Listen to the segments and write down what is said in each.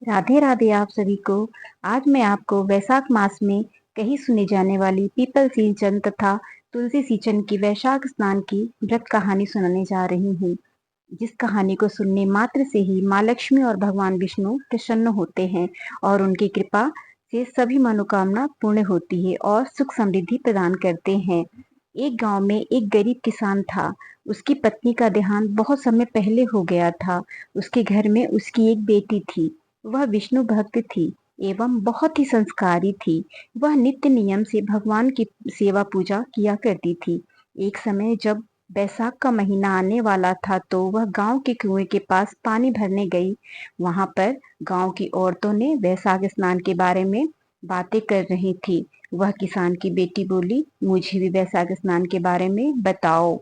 राधे राधे आप सभी को। आज मैं आपको वैशाख मास में कही सुनी जाने वाली पीपल सिंचन तथा तुलसी सिंचन की वैशाख स्नान की व्रत कहानी सुनाने जा रही हूँ, जिस कहानी को सुनने मात्र से ही माँ लक्ष्मी और भगवान विष्णु प्रसन्न होते हैं और उनकी कृपा से सभी मनोकामना पूर्ण होती है और सुख समृद्धि प्रदान करते हैं। एक गांव में एक गरीब किसान था। उसकी पत्नी का देहांत बहुत समय पहले हो गया था। उसके घर में उसकी एक बेटी थी। वह विष्णु भक्त थी एवं बहुत ही संस्कारी थी। वह नित्य नियम से भगवान की सेवा पूजा किया करती थी। एक समय जब बैसाख का महीना आने वाला था तो वह गांव के कुएं के पास पानी भरने गई। वहां पर गांव की औरतों ने वैशाख स्नान के बारे में बातें कर रही थी। वह किसान की बेटी बोली, मुझे भी वैशाख स्नान के बारे में बताओ।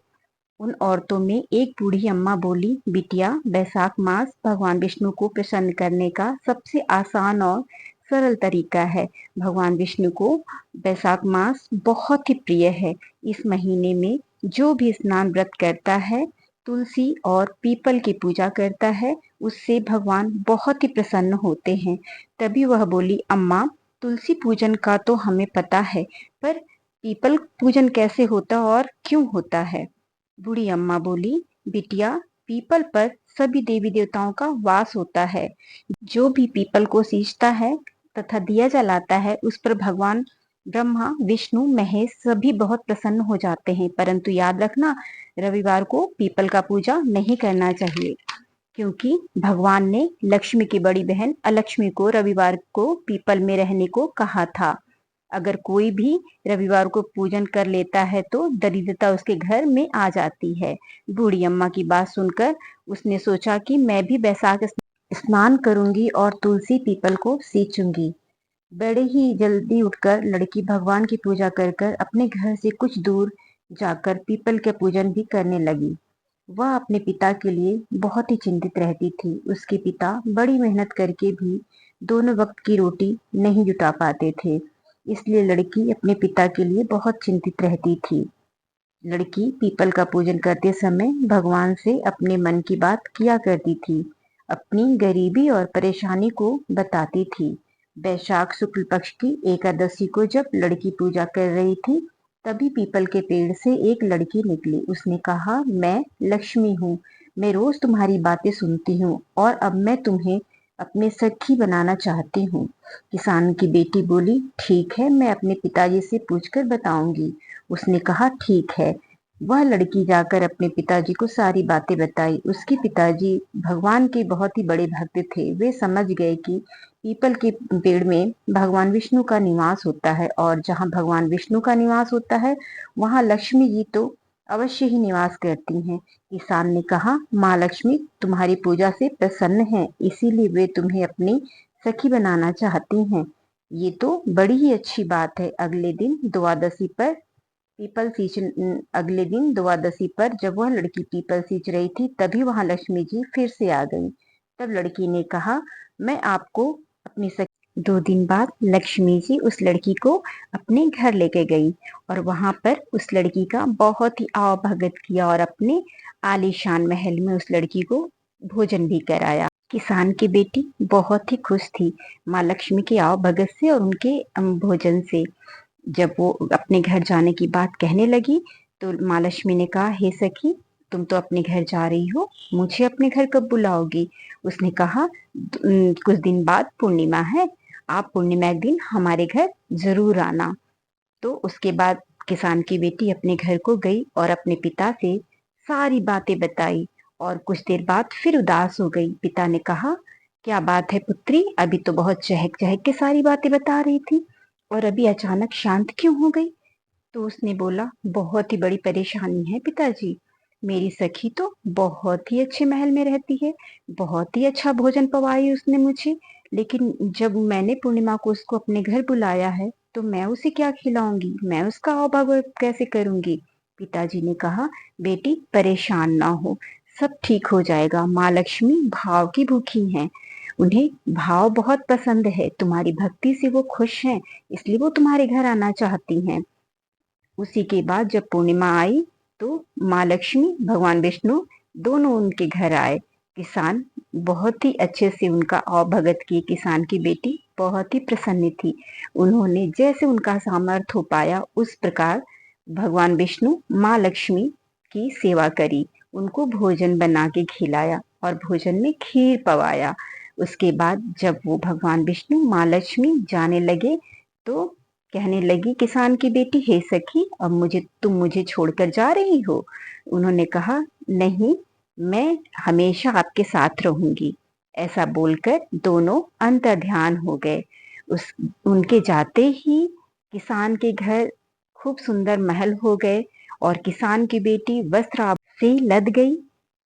उन औरतों में एक बूढ़ी अम्मा बोली, बिटिया, वैशाख मास भगवान विष्णु को प्रसन्न करने का सबसे आसान और सरल तरीका है। भगवान विष्णु को वैशाख मास बहुत ही प्रिय है। इस महीने में जो भी स्नान व्रत करता है, तुलसी और पीपल की पूजा करता है, उससे भगवान बहुत ही प्रसन्न होते हैं। तभी वह बोली, अम्मा, तुलसी पूजन का तो हमें पता है, पर पीपल पूजन कैसे होता और क्यों होता है? बूढ़ी अम्मा बोली, बिटिया, पीपल पर सभी देवी देवताओं का वास होता है। जो भी पीपल को सींचता है तथा दिया जलाता है, उस पर भगवान ब्रह्मा, विष्णु, महेश सभी बहुत प्रसन्न हो जाते हैं। परंतु याद रखना, रविवार को पीपल का पूजा नहीं करना चाहिए, क्योंकि भगवान ने लक्ष्मी की बड़ी बहन अलक्ष्मी को रविवार को पीपल में रहने को कहा था। अगर कोई भी रविवार को पूजन कर लेता है तो दरिद्रता उसके घर में आ जाती है। बूढ़ी अम्मा की बात सुनकर उसने सोचा कि मैं भी बैसाख स्नान करूंगी और तुलसी पीपल को सींचूंगी। बड़े ही जल्दी उठकर लड़की भगवान की पूजा कर कर अपने घर से कुछ दूर जाकर पीपल के पूजन भी करने लगी। वह अपने पिता के लिए बहुत ही चिंतित रहती थी। उसके पिता बड़ी मेहनत करके भी दोनों वक्त की रोटी नहीं जुटा पाते थे। इसलिए लड़की अपने पिता के लिए बहुत चिंतित रहती थी। लड़की पीपल का पूजन करते समय भगवान से अपने मन की बात किया करती थी। अपनी गरीबी और परेशानी को बताती थी। वैशाख शुक्ल पक्ष की एकादशी को जब लड़की पूजा कर रही थी, तभी पीपल के पेड़ से एक लड़की निकली। उसने कहा, मैं लक्ष्मी हूँ। मैं रोज तुम्हारी बातें सुनती हूँ और अब मैं तुम्हें अपने सखी बनाना चाहती हूँ। किसान की बेटी बोली, ठीक है, मैं अपने पिताजी से पूछकर बताऊंगी। उसने कहा, ठीक है। वह लड़की जाकर अपने पिताजी को सारी बातें बताई। उसके पिताजी भगवान के बहुत ही बड़े भक्त थे। वे समझ गए कि पीपल के पेड़ में भगवान विष्णु का निवास होता है और जहाँ भगवान विष्णु का निवास होता है, वहाँ लक्ष्मी जी तो अवश्य ही निवास करती हैं। किसान ने कहा, माँ लक्ष्मी तुम्हारी पूजा से प्रसन्न है, इसीलिए वे तुम्हें अपनी सखी बनाना चाहती हैं। ये तो बड़ी ही अच्छी बात है। अगले दिन द्वादशी पर जब वह लड़की पीपल सींच रही थी, तभी वहां लक्ष्मी जी फिर से आ गई। तब लड़की ने कहा, मैं आपको अपनी सखी। 2 दिन बाद लक्ष्मी जी उस लड़की को अपने घर लेके गई और वहां पर उस लड़की का बहुत ही आवभगत किया और अपने आलीशान महल में उस लड़की को भोजन भी कराया। किसान की बेटी बहुत ही खुश थी माँ लक्ष्मी के आवभगत से और उनके भोजन से। जब वो अपने घर जाने की बात कहने लगी तो माँ लक्ष्मी ने कहा, हे सखी, तुम तो अपने घर जा रही हो, मुझे अपने घर कब बुलाओगी? उसने कहा, कुछ दिन बाद पूर्णिमा है, आप पूर्णिमा के दिन हमारे घर जरूर आना। तो उसके बाद किसान की बेटी अपने घर को गई और अपने पिता से सारी बातें बताई और कुछ देर बाद फिर उदास हो गई। पिता ने कहा, क्या बात है पुत्री, अभी तो बहुत चहक चहक के सारी बातें बता रही थी और अभी अचानक शांत क्यों हो गई? तो उसने बोला, बहुत ही बड़ी परेशानी है पिताजी। मेरी सखी तो बहुत ही अच्छे महल में रहती है, बहुत ही अच्छा भोजन पवाई उसने मुझे, लेकिन जब मैंने पूर्णिमा को उसको अपने घर बुलाया है तो मैं उसे क्या खिलाऊंगी, मैं उसका अभाव कैसे करूंगी? पिताजी ने कहा, बेटी परेशान ना हो, सब ठीक हो जाएगा। माँ लक्ष्मी भाव की भूखी हैं, उन्हें भाव बहुत पसंद है, तुम्हारी भक्ति से वो खुश हैं, इसलिए वो तुम्हारे घर आना चाहती हैं। उसी के बाद जब पूर्णिमा आई तो माँ लक्ष्मी, भगवान विष्णु दोनों उनके घर आए। किसान बहुत ही अच्छे से उनका भगत की किसान की बेटी बहुत ही प्रसन्न थी। उन्होंने जैसे उनका सामर्थ्य हो पाया उस प्रकार भगवान विष्णु माँ लक्ष्मी की सेवा करी, उनको भोजन बना के खिलाया और भोजन में खीर पवाया। उसके बाद जब वो भगवान विष्णु माँ लक्ष्मी जाने लगे तो कहने लगी किसान की बेटी, हे सखी, अब तुम मुझे छोड़कर जा रही हो? उन्होंने कहा, नहीं, मैं हमेशा आपके साथ रहूंगी। ऐसा बोलकर दोनों अंतर्ध्यान हो गए। उस उनके जाते ही किसान के घर खूब सुंदर महल हो गए और किसान की बेटी वस्त्र से लद गई।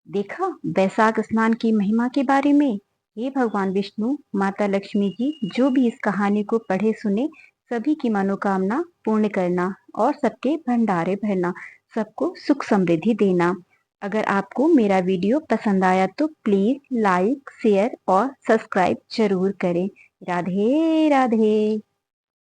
देखा वैशाख स्नान की महिमा के बारे में। ये भगवान विष्णु माता लक्ष्मी जी जो भी इस कहानी को पढ़े सुने सभी की मनोकामना पूर्ण करना और सबके भंडारे भरना, सबको सुख समृद्धि देना। अगर आपको मेरा वीडियो पसंद आया तो प्लीज लाइक शेयर और सब्सक्राइब जरूर करें। राधे राधे।